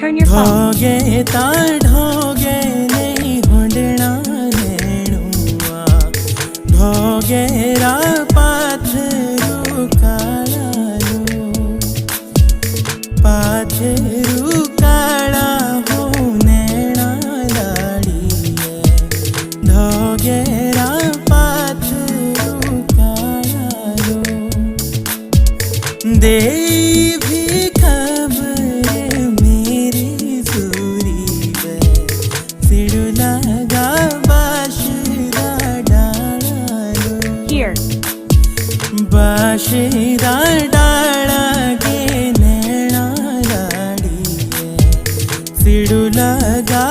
Turn your phone. ढोगे ता ढोगे नहीं होंडना नेणुआ ढोगे रा पाथरू काळालो पाथरू काळा हो नेणा लाड़ीए ढोगे रा पाथरू काळालो दे भी खबर मेरी सूरी वे सिड़ू लगा बाशिरा डालो Here. बाशिरा डाला के नैना लाड़ी सिड़ू लगा